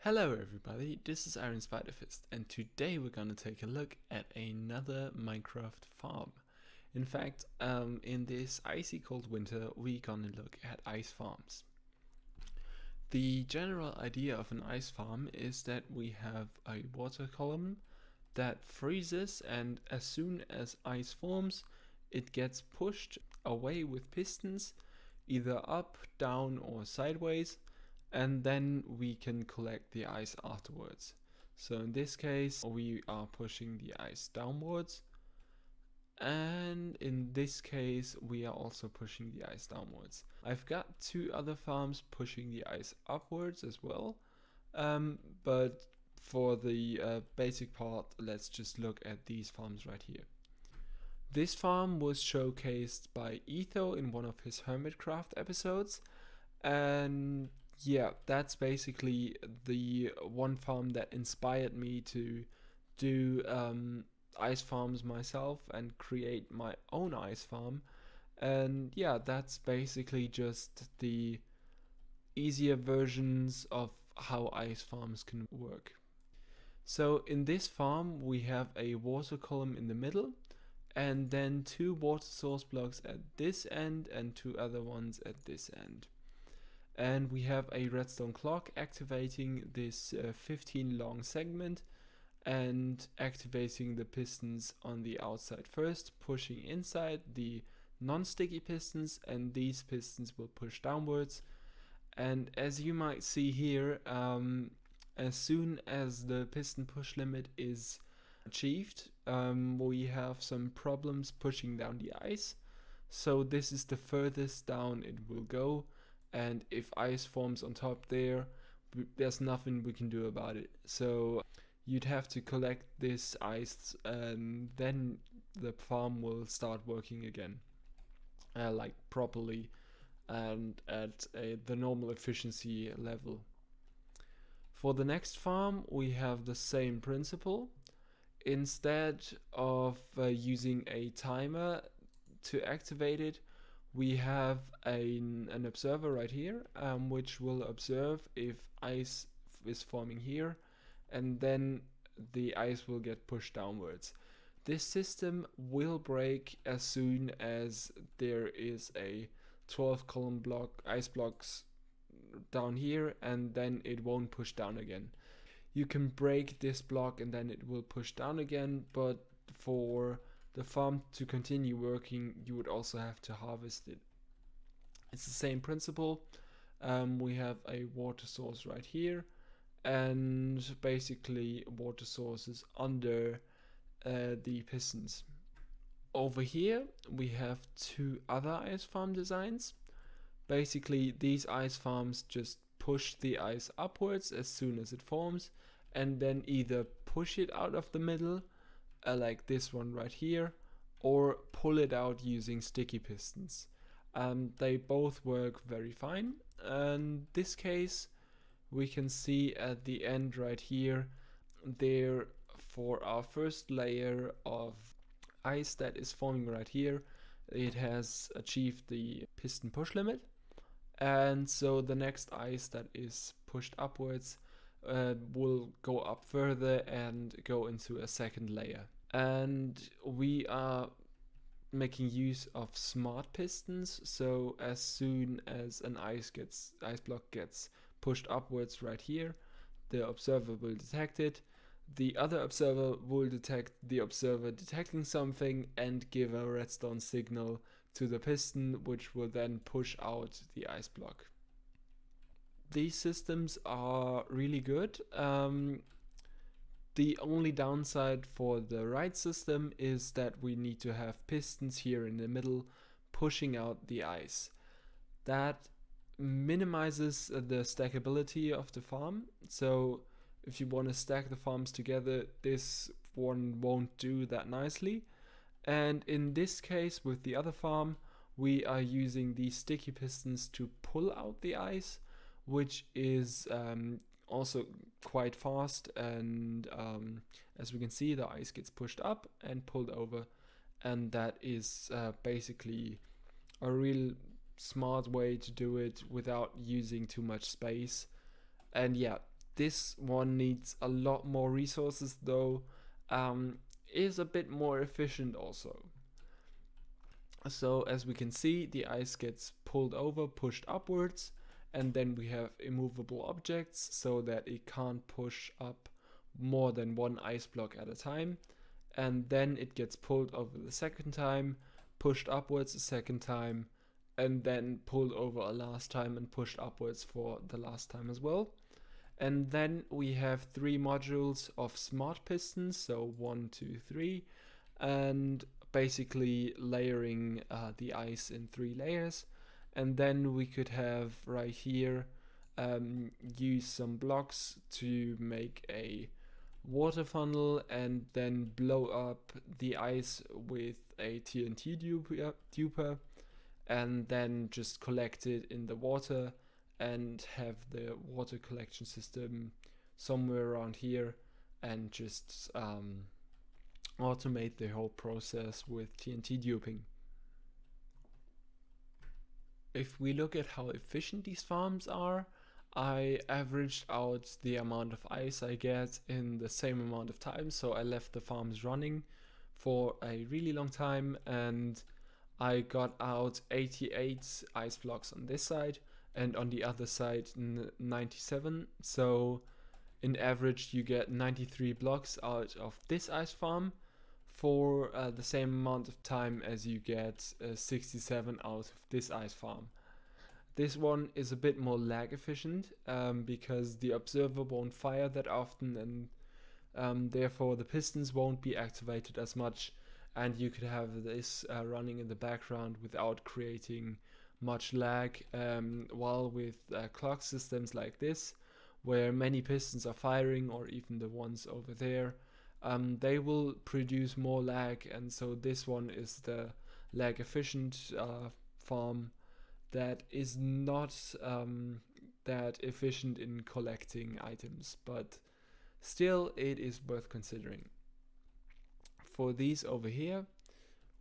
Hello everybody, this is Iron Spiderfist, and today we're gonna take a look at another Minecraft farm. In fact, in this icy cold winter, we're gonna look at ice farms. The general idea of an ice farm is that we have a water column that freezes, and as soon as ice forms, it gets pushed away with pistons, either up, down, or sideways, and then we can collect the ice afterwards. So in this case, we are pushing the ice downwards, and in this case, we are also pushing the ice downwards. I've got two other farms pushing the ice upwards as well, but for the basic part, let's just look at these farms right here. This farm was showcased by Etho in one of his Hermitcraft episodes, and yeah, that's basically the one farm that inspired me to do ice farms myself and create my own ice farm. And yeah, that's basically just the easier versions of how ice farms can work. So in this farm, we have a water column in the middle, and then two water source blocks at this end and two other ones at this end. And we have a redstone clock activating this 15 long segment and activating the pistons on the outside first, pushing inside the non-sticky pistons, and these pistons will push downwards. And as you might see here, as soon as the piston push limit is achieved, we have some problems pushing down the ice. So this is the furthest down it will go, and if ice forms on top there's nothing we can do about it. So you'd have to collect this ice, and then the farm will start working again, like properly and at the normal efficiency level. For the next farm, we have the same principle. Instead of using a timer to activate it, we have an observer right here, which will observe if ice is forming here, and then the ice will get pushed downwards. This system will break as soon as there is a 12 column block, ice blocks down here, and then it won't push down again. You can break this block and then it will push down again, but for the farm to continue working, you would also have to harvest it. It's the same principle. We have a water source right here, and basically water sources under the pistons. Over here we have two other ice farm designs. Basically, these ice farms just push the ice upwards as soon as it forms, and then either push it out of the middle, like this one right here, or pull it out using sticky pistons. They both work very fine. In this case, we can see at the end right here, there for our first layer of ice that is forming right here, it has achieved the piston push limit. And so the next ice that is pushed upwards will go up further and go into a second layer. And we are making use of smart pistons, so as soon as an ice block gets pushed upwards right here, the observer will detect it. The other observer will detect the observer detecting something and give a redstone signal to the piston, which will then push out the ice block. These systems are really good. The only downside for the right system is that we need to have pistons here in the middle pushing out the ice. That minimizes the stackability of the farm. So if you want to stack the farms together, this one won't do that nicely. And in this case, with the other farm, we are using these sticky pistons to pull out the ice, which is also quite fast. And as we can see, the ice gets pushed up and pulled over, and that is basically a real smart way to do it without using too much space. And yeah, This one needs a lot more resources though, is a bit more efficient also. So as we can see, the ice gets pulled over, pushed upwards, and then we have immovable objects so that it can't push up more than one ice block at a time. And then it gets pulled over the second time, pushed upwards a second time, and then pulled over a last time and pushed upwards for the last time as well. And then we have 3 modules of smart pistons, so 1, 2, 3, and basically layering the ice in 3 layers. And then we could have right here use some blocks to make a water funnel and then blow up the ice with a TNT duper and then just collect it in the water and have the water collection system somewhere around here and just automate the whole process with TNT duping. If we look at how efficient these farms are, I averaged out the amount of ice I get in the same amount of time, so I left the farms running for a really long time and I got out 88 ice blocks on this side and on the other side 97. So in average you get 93 blocks out of this ice farm for the same amount of time as you get 67 out of this ice farm. This one is a bit more lag efficient because the observer won't fire that often and therefore the pistons won't be activated as much, and you could have this running in the background without creating much lag, while with clock systems like this, where many pistons are firing, or even the ones over there, they will produce more lag, and so this one is the lag efficient farm that is not that efficient in collecting items, but still it is worth considering. For these over here,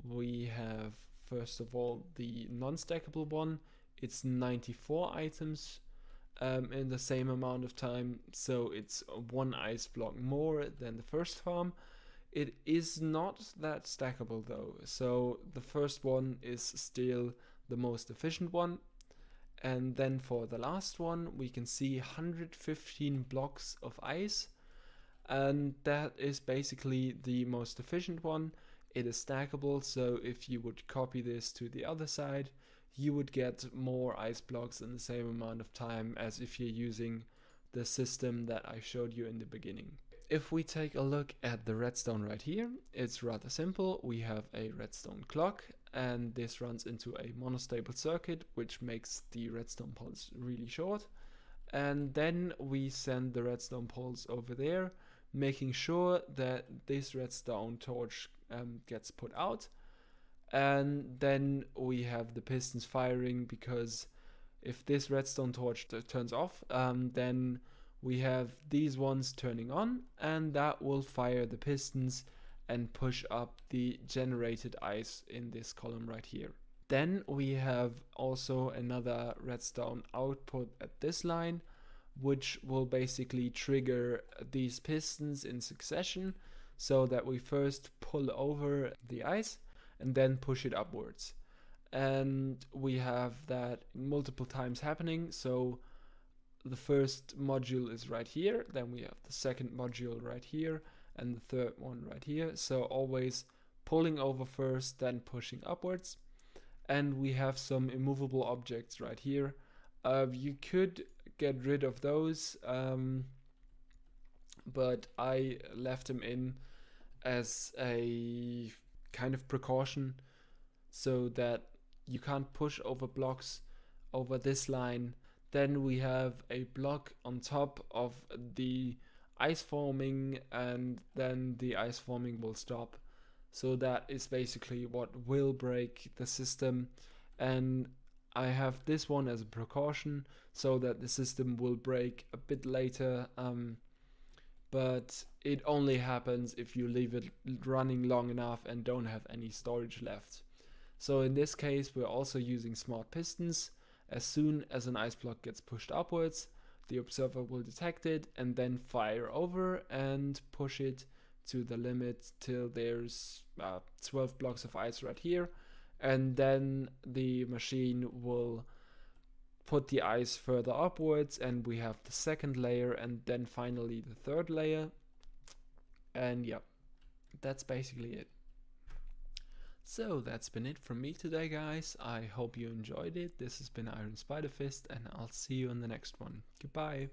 we have first of all the non-stackable one. It's 94 items in the same amount of time, so it's 1 ice block more than the first farm. It is not that stackable though, so the first one is still the most efficient one. And then for the last one, we can see 115 blocks of ice, and that is basically the most efficient one. It is stackable, so if you would copy this to the other side, you would get more ice blocks in the same amount of time as if you're using the system that I showed you in the beginning. If we take a look at the redstone right here, it's rather simple. We have a redstone clock, and this runs into a monostable circuit, which makes the redstone pulse really short. And then we send the redstone pulse over there, making sure that this redstone torch gets put out. And then we have the pistons firing, because if this redstone torch turns off, then we have these ones turning on, and that will fire the pistons and push up the generated ice in this column right here. Then we have also another redstone output at this line, which will basically trigger these pistons in succession, so that we first pull over the ice and then push it upwards. And we have that multiple times happening, so the first module is right here, then we have the second module right here, and the third one right here. So always pulling over first, then pushing upwards. And we have some immovable objects right here. You could get rid of those, but I left them in as a kind of precaution, so that you can't push over blocks over this line. Then we have a block on top of the ice forming, and then the ice forming will stop. So that is basically what will break the system, and I have this one as a precaution so that the system will break a bit later, but it only happens if you leave it running long enough and don't have any storage left. So in this case we're also using smart pistons. As soon as an ice block gets pushed upwards, the observer will detect it and then fire over and push it to the limit till there's 12 blocks of ice right here, and then the machine will put the ice further upwards and we have the second layer and then finally the third layer. And yeah, that's basically it. So that's been it from me today, guys. I hope you enjoyed it. This has been Iron Spider Fist, and I'll see you in the next one. Goodbye.